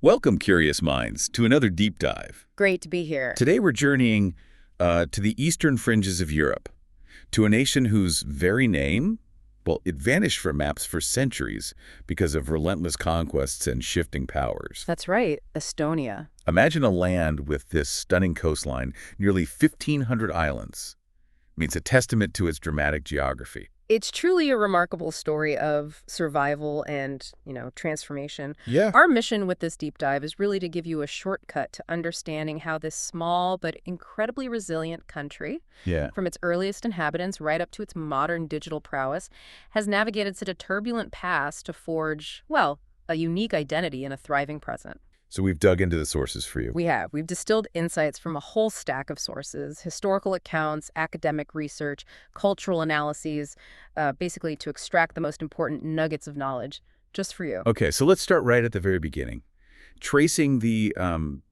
Welcome, curious minds, to another deep dive. Great to be here. Today we're journeying to the eastern fringes of Europe, to a nation whose very name, well, it vanished from maps for centuries because of relentless conquests and shifting powers. That's right, Estonia. Imagine a land with this stunning coastline, nearly 1,500 islands. I mean, it's a testament to its dramatic geography. It's truly a remarkable story of survival and, transformation. Yeah. Our mission with this deep dive is really to give you a shortcut to understanding how this small but incredibly resilient country, Yeah. from its earliest inhabitants right up to its modern digital prowess, has navigated such a turbulent past to forge, well, a unique identity in a thriving present. So we've dug into the sources for you. We have. We've distilled insights from a whole stack of sources, historical accounts, academic research, cultural analyses, basically to extract the most important nuggets of knowledge just for you. Okay, so let's start right at the very beginning, tracing the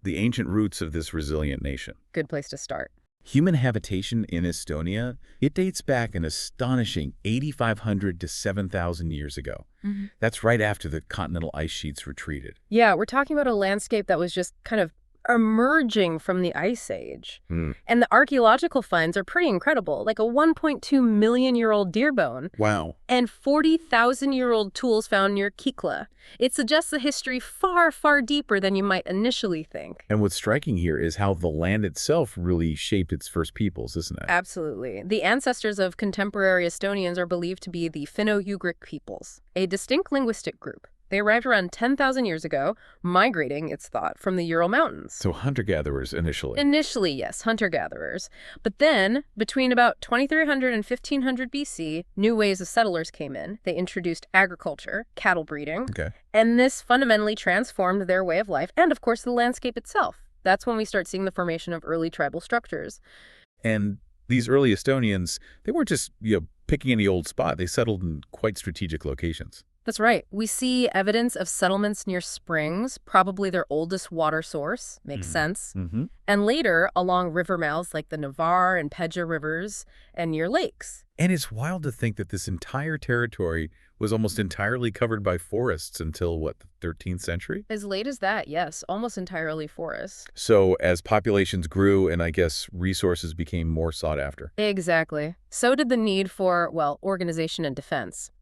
ancient roots of this resilient nation. Good place to start. Human habitation in Estonia, it dates back an astonishing 8,500 to 7,000 years ago. That's right after the continental ice sheets retreated. Yeah, we're talking about a landscape that was just kind of emerging from the Ice Age. And the archaeological finds are pretty incredible, like a 1.2 million-year-old deer bone. Wow. And 40,000-year-old tools found near Kikla. It suggests a history far, far deeper than you might initially think. And what's striking here is how the land itself really shaped its first peoples, isn't it? Absolutely. The ancestors of contemporary Estonians are believed to be the Finno-Ugric peoples, a distinct linguistic group. They arrived around 10,000 years ago, migrating, it's thought, from the Ural Mountains. So hunter-gatherers initially. Initially, yes, hunter-gatherers. But then, between about 2300 and 1500 BC, new waves of settlers came in. They introduced agriculture, cattle breeding, Okay. and this fundamentally transformed their way of life and, of course, the landscape itself. That's when we start seeing the formation of early tribal structures. And these early Estonians, they weren't just, picking any old spot. They settled in quite strategic locations. That's right. We see evidence of settlements near springs, probably their oldest water source. Makes sense. And later, along river mouths like the Navar and Pedja rivers and near lakes. And it's wild to think that this entire territory was almost entirely covered by forests until, what, the 13th century? As late as that, yes, almost entirely forest. So as populations grew and I guess resources became more sought after. Exactly. So did the need for, well, organization and defense.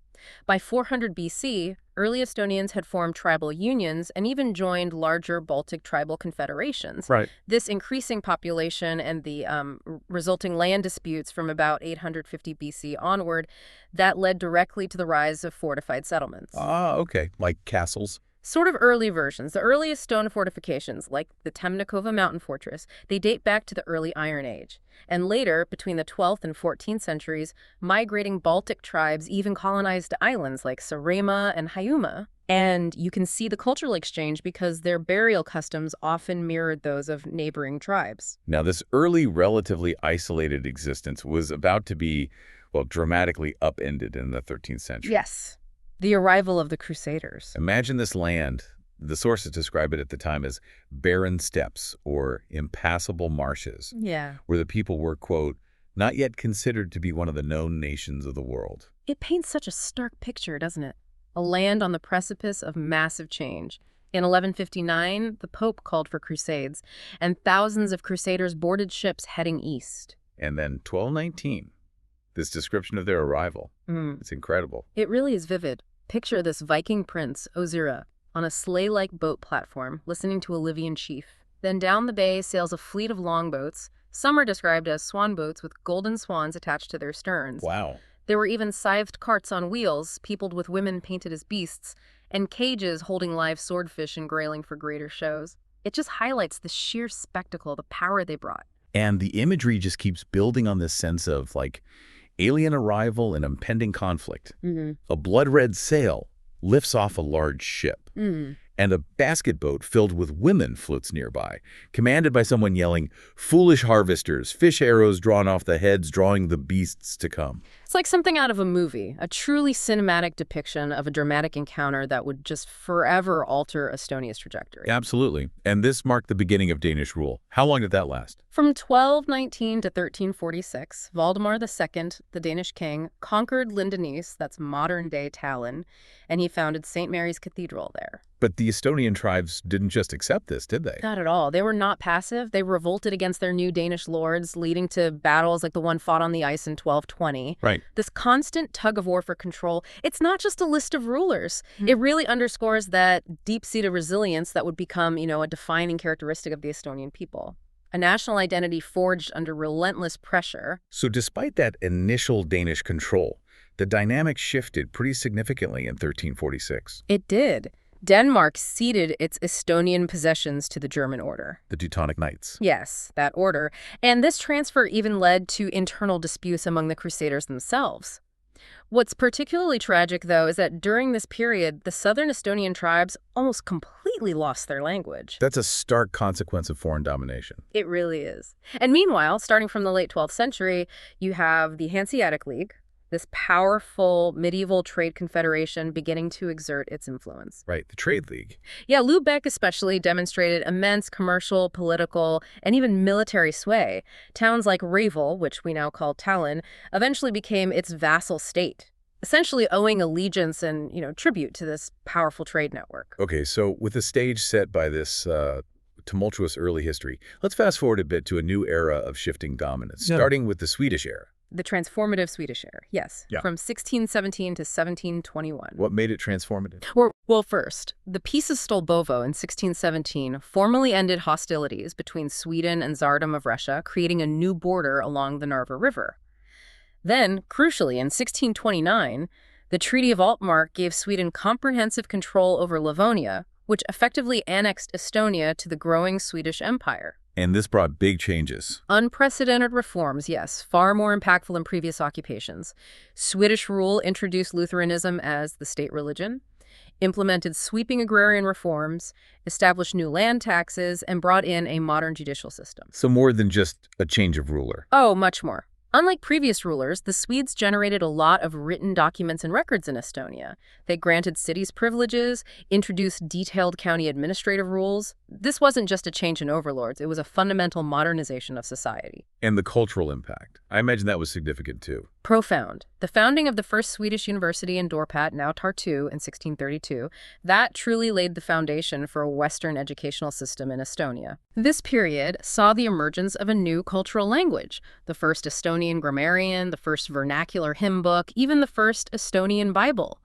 By 400 BC, early Estonians had formed tribal unions and even joined larger Baltic tribal confederations. Right. This increasing population and the resulting land disputes from about 850 BC onward, that led directly to the rise of fortified settlements. Ah, okay. Like castles. Sort of early versions. The earliest stone fortifications, like the Temnikova mountain fortress, they date back to the early Iron Age. And later, between the 12th and 14th centuries, migrating Baltic tribes even colonized islands like Saaremaa and Hiiumaa. And you can see the cultural exchange because their burial customs often mirrored those of neighboring tribes. Now, this early, relatively isolated existence was about to be, well, dramatically upended in the 13th century. Yes. The arrival of the Crusaders. Imagine this land. The sources describe it at the time as barren steppes or impassable marshes, Yeah. where the people were, quote, not yet considered to be one of the known nations of the world. It paints such a stark picture, doesn't it? A land on the precipice of massive change. In 1159, the Pope called for crusades, and thousands of crusaders boarded ships heading east. And then 1219, this description of their arrival. It's incredible. It really is vivid. Picture this Viking prince, Ozira, on a sleigh-like boat platform, listening to a Livian chief. Then down the bay sails a fleet of longboats. Some are described as swan boats with golden swans attached to their sterns. Wow. There were even scythed carts on wheels, peopled with women painted as beasts, and cages holding live swordfish and grayling for greater shows. It just highlights the sheer spectacle, the power they brought. And the imagery just keeps building on this sense of, like, alien arrival and impending conflict. A blood-red sail lifts off a large ship, and a basket boat filled with women floats nearby, commanded by someone yelling, "Foolish harvesters, fish arrows drawn off the heads, drawing the beasts to come." It's like something out of a movie, a truly cinematic depiction of a dramatic encounter that would just forever alter Estonia's trajectory. Absolutely. And this marked the beginning of Danish rule. How long did that last? From 1219 to 1346, Valdemar II, the Danish king, conquered Lindenese, that's modern-day Tallinn, and he founded St. Mary's Cathedral there. But the Estonian tribes didn't just accept this, did they? Not at all. They were not passive. They revolted against their new Danish lords, leading to battles like the one fought on the ice in 1220. Right. This constant tug of war for control, it's not just a list of rulers. It really underscores that deep-seated resilience that would become, a defining characteristic of the Estonian people. A national identity forged under relentless pressure. So despite that initial Danish control, the dynamic shifted pretty significantly in 1346. It did. Denmark ceded its Estonian possessions to the German order. The Teutonic Knights. Yes, that order. And this transfer even led to internal disputes among the Crusaders themselves. What's particularly tragic, though, is that during this period, the southern Estonian tribes almost completely lost their language. That's a stark consequence of foreign domination. It really is. And meanwhile, starting from the late 12th century, you have the Hanseatic League, this powerful medieval trade confederation beginning to exert its influence. Right, the Trade League. Yeah, Lubeck especially demonstrated immense commercial, political, and even military sway. Towns like Reval, which we now call Tallinn, eventually became its vassal state, essentially owing allegiance and, tribute to this powerful trade network. Okay, so with the stage set by this tumultuous early history, let's fast forward a bit to a new era of shifting dominance, starting with the Swedish era. The transformative Swedish era, yes, from 1617 to 1721. What made it transformative? Well, first, the Peace of Stolbovo in 1617 formally ended hostilities between Sweden and Tsardom of Russia, creating a new border along the Narva River. Then, crucially, in 1629, the Treaty of Altmark gave Sweden comprehensive control over Livonia, which effectively annexed Estonia to the growing Swedish Empire. And this brought big changes. Unprecedented reforms, yes, far more impactful than previous occupations. Swedish rule introduced Lutheranism as the state religion, implemented sweeping agrarian reforms, established new land taxes, and brought in a modern judicial system. So more than just a change of ruler. Oh, much more. Unlike previous rulers, the Swedes generated a lot of written documents and records in Estonia. They granted cities privileges, introduced detailed county administrative rules. This wasn't just a change in overlords, it was a fundamental modernization of society. And the cultural impact. I imagine that was significant too. Profound. The founding of the first Swedish university in Dorpat, now Tartu, in 1632, that truly laid the foundation for a Western educational system in Estonia. This period saw the emergence of a new cultural language, the first Estonian grammarian, the first vernacular hymn book, even the first Estonian Bible.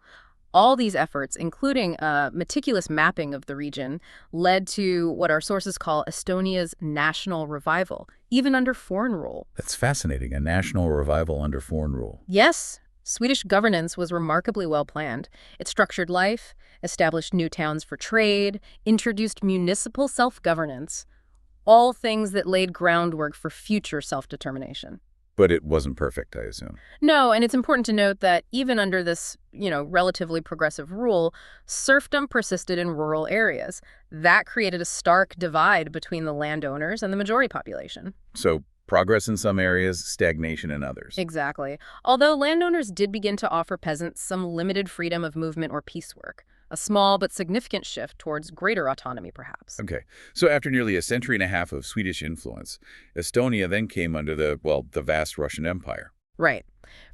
All these efforts, including a meticulous mapping of the region, led to what our sources call Estonia's national revival, even under foreign rule. That's fascinating, a national revival under foreign rule. Yes, Swedish governance was remarkably well planned. It structured life, established new towns for trade, introduced municipal self-governance, all things that laid groundwork for future self-determination. But it wasn't perfect, I assume. No, and it's important to note that even under this, relatively progressive rule, serfdom persisted in rural areas. That created a stark divide between the landowners and the majority population. So progress in some areas, stagnation in others. Exactly. Although landowners did begin to offer peasants some limited freedom of movement or piecework. A small but significant shift towards greater autonomy, perhaps. Okay. So after nearly a century and a half of Swedish influence, Estonia then came under the vast Russian Empire. Right.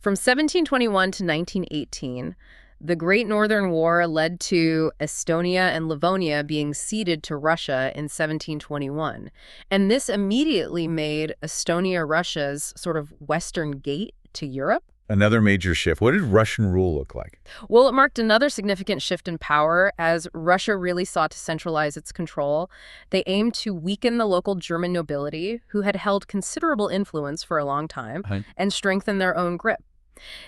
From 1721 to 1918, the Great Northern War led to Estonia and Livonia being ceded to Russia in 1721. And this immediately made Estonia Russia's sort of western gate to Europe. Another major shift. What did Russian rule look like? Well, it marked another significant shift in power as Russia really sought to centralize its control. They aimed to weaken the local German nobility, who had held considerable influence for a long time, and strengthen their own grip.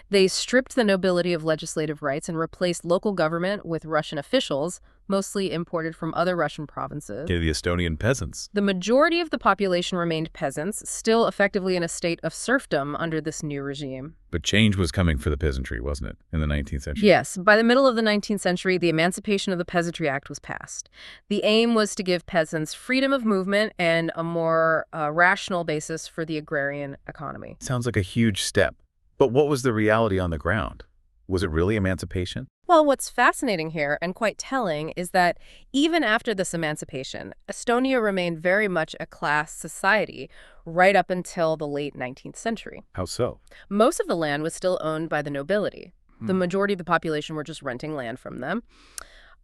They stripped the nobility of legislative rights and replaced local government with Russian officials, mostly imported from other Russian provinces. The Estonian peasants. The majority of the population remained peasants, still effectively in a state of serfdom under this new regime. But change was coming for the peasantry, wasn't it, in the 19th century? Yes. By the middle of the 19th century, the Emancipation of the Peasantry Act was passed. The aim was to give peasants freedom of movement and a more rational basis for the agrarian economy. Sounds like a huge step. But what was the reality on the ground? Was it really emancipation? Well, what's fascinating here and quite telling is that even after this emancipation, Estonia remained very much a class society right up until the late 19th century. How so? Most of the land was still owned by the nobility. The majority of the population were just renting land from them.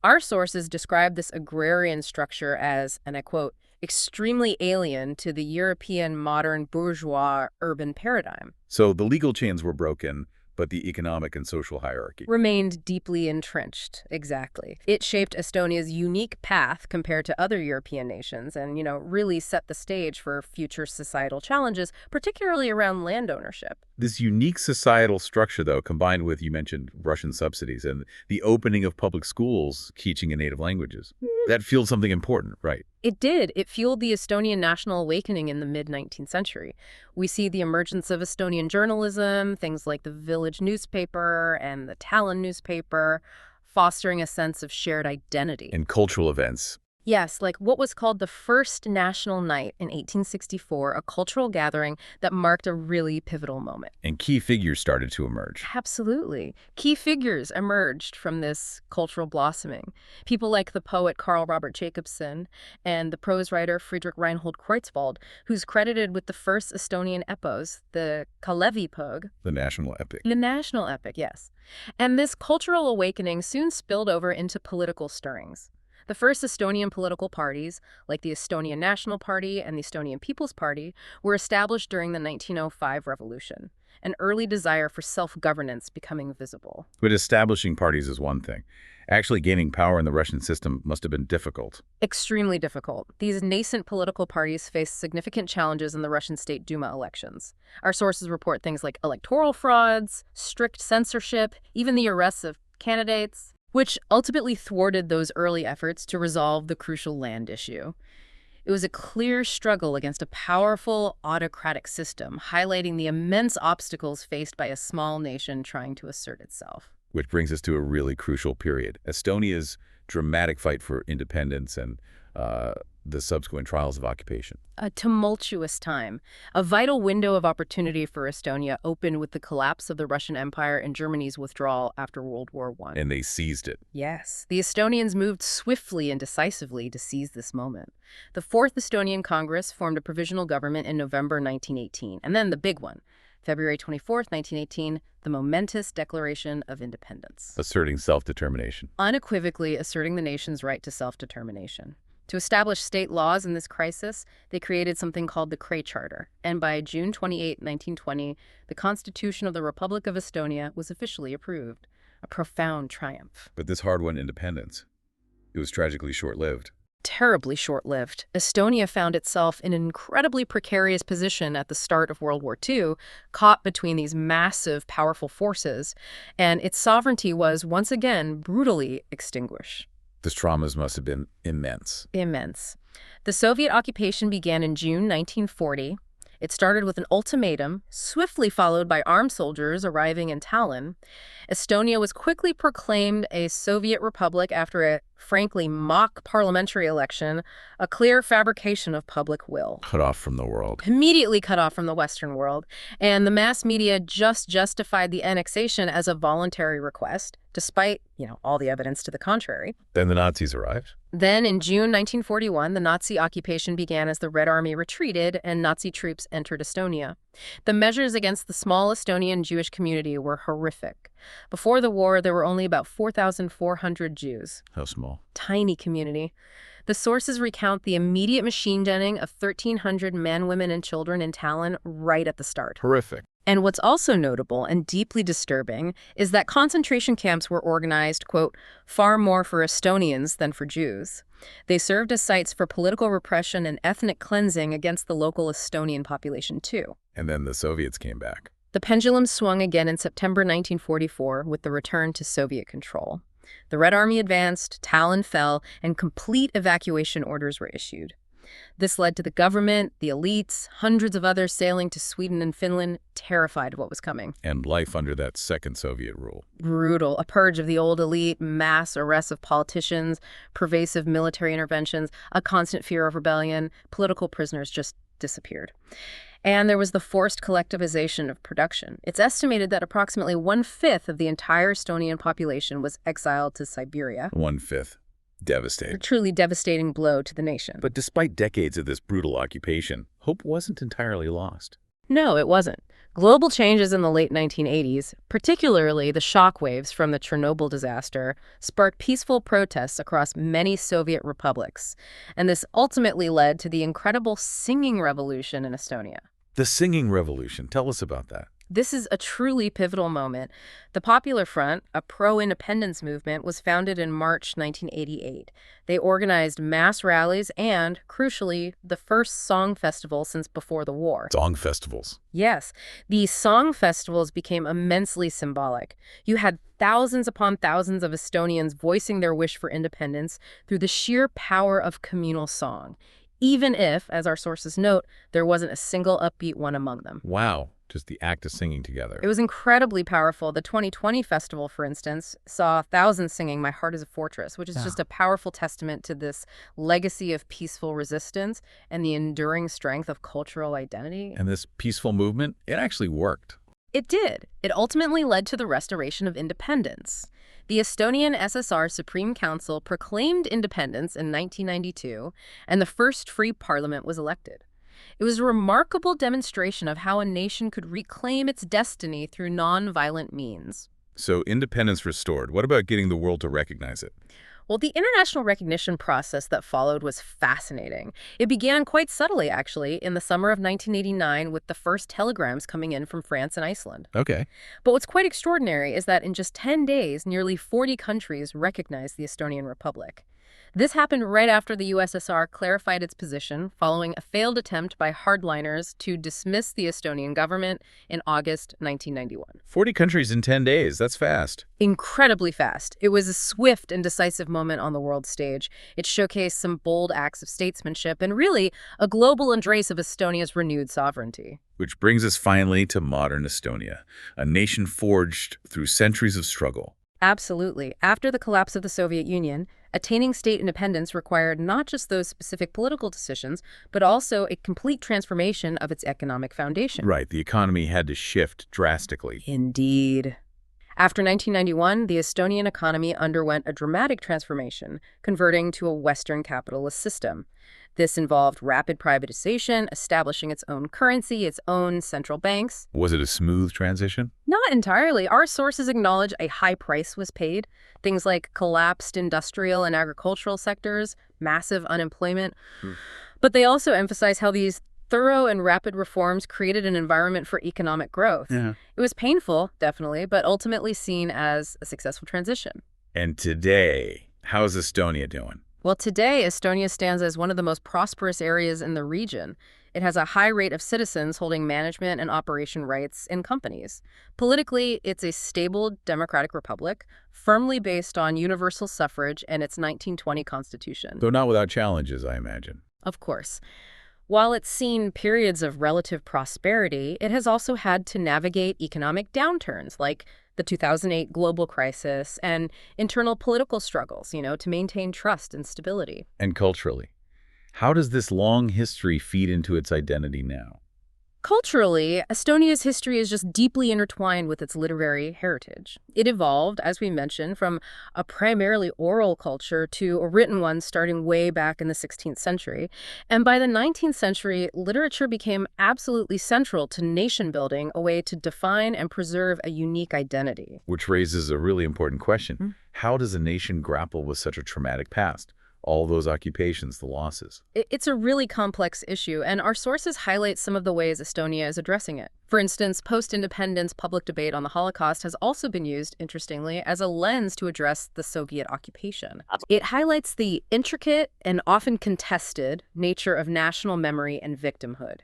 Our sources describe this agrarian structure as, and I quote, extremely alien to the European modern bourgeois urban paradigm. So the legal chains were broken, but the economic and social hierarchy Remained deeply entrenched, exactly. It shaped Estonia's unique path compared to other European nations and, really set the stage for future societal challenges, particularly around land ownership. This unique societal structure, though, combined with, you mentioned, Russian subsidies and the opening of public schools teaching in native languages, that fueled something important, right? It did. It fueled the Estonian national awakening in the mid-19th century. We see the emergence of Estonian journalism, things like the village newspaper and the Tallinn newspaper, fostering a sense of shared identity. And cultural events. Yes, like what was called the First National Night in 1864, a cultural gathering that marked a really pivotal moment. And key figures started to emerge. Absolutely. Key figures emerged from this cultural blossoming. People like the poet Carl Robert Jacobson and the prose writer Friedrich Reinhold Kreutzwald, who's credited with the first Estonian epos, the Kalevipoeg. The national epic. The national epic, yes. And this cultural awakening soon spilled over into political stirrings. The first Estonian political parties, like the Estonian National Party and the Estonian People's Party, were established during the 1905 revolution, an early desire for self-governance becoming visible. But establishing parties is one thing. Actually gaining power in the Russian system must have been difficult. Extremely difficult. These nascent political parties faced significant challenges in the Russian State Duma elections. Our sources report things like electoral frauds, strict censorship, even the arrests of candidates, which ultimately thwarted those early efforts to resolve the crucial land issue. It was a clear struggle against a powerful autocratic system, highlighting the immense obstacles faced by a small nation trying to assert itself. Which brings us to a really crucial period. Estonia's dramatic fight for independence and the subsequent trials of occupation. A tumultuous time. A vital window of opportunity for Estonia opened with the collapse of the Russian Empire and Germany's withdrawal after World War I. And they seized it. Yes. The Estonians moved swiftly and decisively to seize this moment. The Fourth Estonian Congress formed a provisional government in November 1918. And then the big one, February 24th, 1918, the momentous Declaration of Independence. Asserting self-determination. Unequivocally asserting the nation's right to self-determination. To establish state laws in this crisis, they created something called the Kray Charter, and by June 28, 1920, the Constitution of the Republic of Estonia was officially approved. A profound triumph. But this hard-won independence, it was tragically short-lived. Terribly short-lived. Estonia found itself in an incredibly precarious position at the start of World War II, caught between these massive, powerful forces, and its sovereignty was once again brutally extinguished. The traumas must have been immense. Immense. The Soviet occupation began in June 1940. It started with an ultimatum, swiftly followed by armed soldiers arriving in Tallinn. Estonia was quickly proclaimed a Soviet republic after a, frankly, mock parliamentary election, a clear fabrication of public will. Cut off from the world. Immediately cut off from the Western world. And the mass media just justified the annexation as a voluntary request, despite, all the evidence to the contrary. Then the Nazis arrived. Then, in June 1941, the Nazi occupation began as the Red Army retreated and Nazi troops entered Estonia. The measures against the small Estonian Jewish community were horrific. Before the war, there were only about 4,400 Jews. How small? Tiny community. The sources recount the immediate machine gunning of 1,300 men, women, and children in Tallinn right at the start. Horrific. And what's also notable and deeply disturbing is that concentration camps were organized, quote, far more for Estonians than for Jews. They served as sites for political repression and ethnic cleansing against the local Estonian population, too. And then the Soviets came back. The pendulum swung again in September 1944 with the return to Soviet control. The Red Army advanced, Tallinn fell, and complete evacuation orders were issued. This led to the government, the elites, hundreds of others sailing to Sweden and Finland, terrified of what was coming. And life under that second Soviet rule. Brutal. A purge of the old elite, mass arrests of politicians, pervasive military interventions, a constant fear of rebellion, political prisoners just disappeared. And there was the forced collectivization of production. It's estimated that approximately 1/5 of the entire Estonian population was exiled to Siberia. 1/5. Devastating. A truly devastating blow to the nation. But despite decades of this brutal occupation, hope wasn't entirely lost. No, it wasn't. Global changes in the late 1980s, particularly the shockwaves from the Chernobyl disaster, sparked peaceful protests across many Soviet republics. And this ultimately led to the incredible singing revolution in Estonia. The singing revolution. Tell us about that. This is a truly pivotal moment. The Popular Front, a pro-independence movement, was founded in March 1988. They organized mass rallies and, crucially, the first song festival since before the war. Song festivals. Yes, these song festivals became immensely symbolic. You had thousands upon thousands of Estonians voicing their wish for independence through the sheer power of communal song, even if, as our sources note, there wasn't a single upbeat one among them. Wow. Just the act of singing together. It was incredibly powerful. The 2020 festival, for instance, saw thousands singing My Heart is a Fortress, which is just a powerful testament to this legacy of peaceful resistance and the enduring strength of cultural identity. And this peaceful movement, it actually worked. It did. It ultimately led to the restoration of independence. The Estonian SSR Supreme Council proclaimed independence in 1992, and the first free parliament was elected. It was a remarkable demonstration of how a nation could reclaim its destiny through non-violent means. So independence restored. What about getting the world to recognize it? Well, the international recognition process that followed was fascinating. It began quite subtly, actually, in the summer of 1989 with the first telegrams coming in from France and Iceland. Okay. But what's quite extraordinary is that in just 10 days, nearly 40 countries recognized the Estonian Republic. This happened right after the USSR clarified its position following a failed attempt by hardliners to dismiss the Estonian government in August 1991. 40 countries in 10 days. That's fast. Incredibly fast. It was a swift and decisive moment on the world stage. It showcased some bold acts of statesmanship and really a global embrace of Estonia's renewed sovereignty. Which brings us finally to modern Estonia, a nation forged through centuries of struggle. Absolutely. After the collapse of the Soviet Union, attaining state independence required not just those specific political decisions, but also a complete transformation of its economic foundation. Right, the economy had to shift drastically. Indeed. After 1991, the Estonian economy underwent a dramatic transformation, converting to a Western capitalist system. This involved rapid privatization, establishing its own currency, its own central banks. Was it a smooth transition? Not entirely. Our sources acknowledge a high price was paid. Things like collapsed industrial and agricultural sectors, massive unemployment. But they also emphasize how these thorough and rapid reforms created an environment for economic growth. Yeah. It was painful, definitely, but ultimately seen as a successful transition. And today, how's Estonia doing? Well, today, Estonia stands as one of the most prosperous areas in the region. It has a high rate of citizens holding management and operation rights in companies. Politically, it's a stable democratic republic, firmly based on universal suffrage and its 1920 constitution. Though not without challenges, I imagine. Of course. While it's seen periods of relative prosperity, it has also had to navigate economic downturns like the 2008 global crisis and internal political struggles, to maintain trust and stability. And culturally, how does this long history feed into its identity now? Culturally, Estonia's history is just deeply intertwined with its literary heritage. It evolved, as we mentioned, from a primarily oral culture to a written one starting way back in the 16th century. And by the 19th century, literature became absolutely central to nation building, a way to define and preserve a unique identity. Which raises a really important question. How does a nation grapple with such a traumatic past? All those occupations, the losses. It's a really complex issue, and our sources highlight some of the ways Estonia is addressing it. For instance, post-independence public debate on the Holocaust has also been used, interestingly, as a lens to address the Soviet occupation. It highlights the intricate and often contested nature of national memory and victimhood.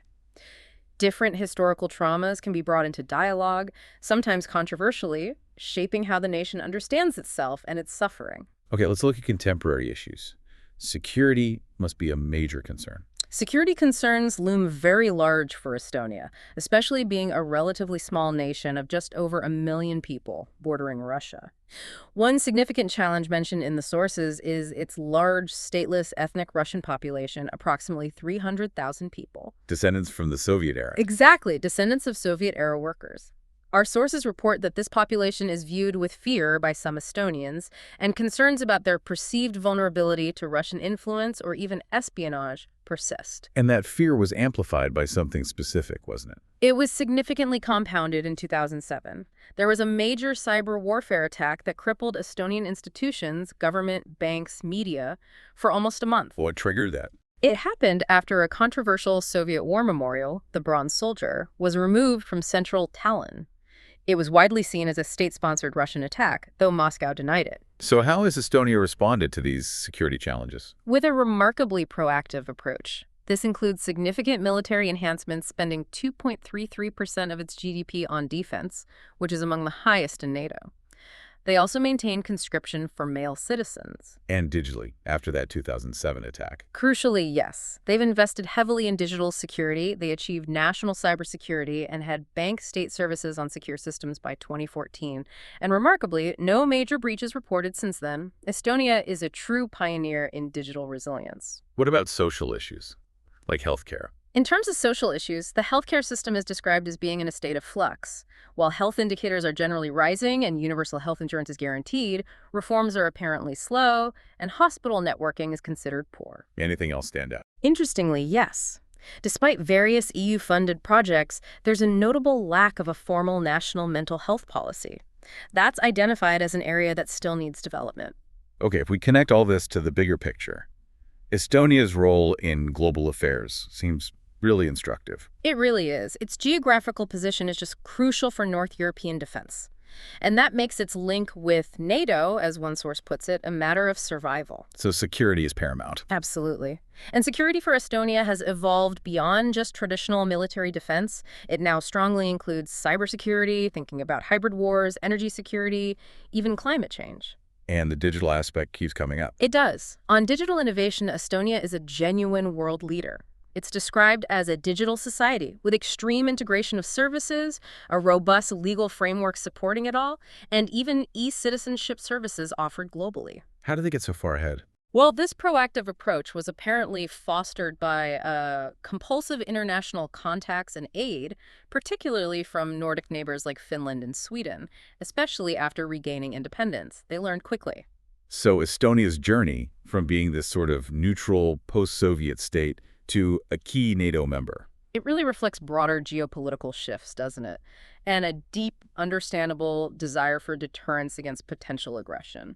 Different historical traumas can be brought into dialogue, sometimes controversially, shaping how the nation understands itself and its suffering. Okay, let's look at contemporary issues. Security must be a major concern. Security concerns loom very large for Estonia, especially being a relatively small nation of just over 1 million people bordering Russia. One significant challenge mentioned in the sources is its large, stateless ethnic Russian population, approximately 300,000 people. Descendants from the Soviet era. Exactly, descendants of Soviet-era workers. Our sources report that this population is viewed with fear by some Estonians, and concerns about their perceived vulnerability to Russian influence or even espionage persist. And that fear was amplified by something specific, wasn't it? It was significantly compounded in 2007. There was a major cyber warfare attack that crippled Estonian institutions, government, banks, media, for almost a month. What triggered that? It happened after a controversial Soviet war memorial, the Bronze Soldier, was removed from central Tallinn. It was widely seen as a state-sponsored Russian attack, though Moscow denied it. So how has Estonia responded to these security challenges? With a remarkably proactive approach. This includes significant military enhancements, spending 2.33% of its GDP on defense, which is among the highest in NATO. They also maintain conscription for male citizens. And digitally, after that 2007 attack. Crucially, yes. They've invested heavily in digital security. They achieved national cybersecurity and had bank state services on secure systems by 2014. And remarkably, no major breaches reported since then. Estonia is a true pioneer in digital resilience. What about social issues, like healthcare? In terms of social issues, the healthcare system is described as being in a state of flux. While health indicators are generally rising and universal health insurance is guaranteed, reforms are apparently slow, and hospital networking is considered poor. Anything else stand out? Interestingly, yes. Despite various EU-funded projects, there's a notable lack of a formal national mental health policy. That's identified as an area that still needs development. Okay, if we connect all this to the bigger picture, Estonia's role in global affairs seems really instructive. It really is. Its geographical position is just crucial for North European defense. And that makes its link with NATO, as one source puts it, a matter of survival. So security is paramount. Absolutely. And security for Estonia has evolved beyond just traditional military defense. It now strongly includes cybersecurity, thinking about hybrid wars, energy security, even climate change. And the digital aspect keeps coming up. It does. On digital innovation, Estonia is a genuine world leader. It's described as a digital society with extreme integration of services, a robust legal framework supporting it all, and even e-citizenship services offered globally. How did they get so far ahead? Well, this proactive approach was apparently fostered by compulsive international contacts and aid, particularly from Nordic neighbors like Finland and Sweden, especially after regaining independence. They learned quickly. So Estonia's journey from being this sort of neutral post-Soviet state to a key NATO member. It really reflects broader geopolitical shifts, doesn't it? And a deep, understandable desire for deterrence against potential aggression.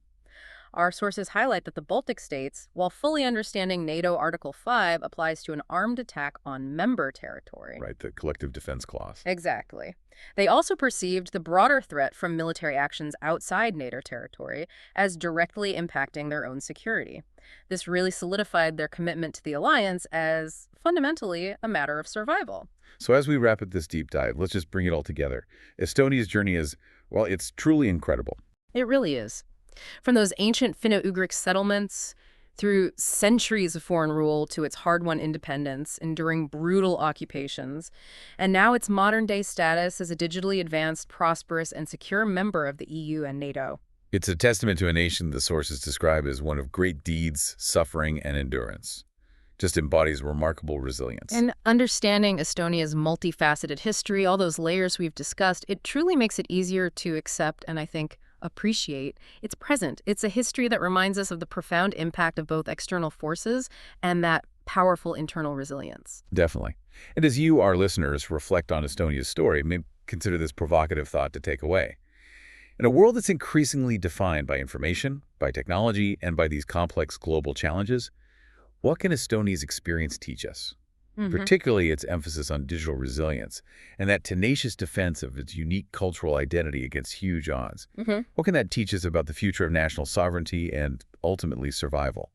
Our sources highlight that the Baltic states, while fully understanding NATO Article 5 applies to an armed attack on member territory. Right, the collective defense clause. Exactly. They also perceived the broader threat from military actions outside NATO territory as directly impacting their own security. This really solidified their commitment to the alliance as fundamentally a matter of survival. So as we wrap up this deep dive, let's just bring it all together. Estonia's journey is, well, it's truly incredible. It really is. From those ancient Finno-Ugric settlements, through centuries of foreign rule to its hard-won independence, enduring brutal occupations, and now its modern-day status as a digitally advanced, prosperous, and secure member of the EU and NATO. It's a testament to a nation the sources describe as one of great deeds, suffering, and endurance. Just embodies remarkable resilience. And understanding Estonia's multifaceted history, all those layers we've discussed, it truly makes it easier to accept and, I think, appreciate its present. It's a history that reminds us of the profound impact of both external forces and that powerful internal resilience. Definitely. And as you, our listeners, reflect on Estonia's story, maybe consider this provocative thought to take away. In a world that's increasingly defined by information, by technology, and by these complex global challenges, what can Estonia's experience teach us? Particularly its emphasis on digital resilience and that tenacious defense of its unique cultural identity against huge odds. What can that teach us about the future of national sovereignty and, ultimately, survival?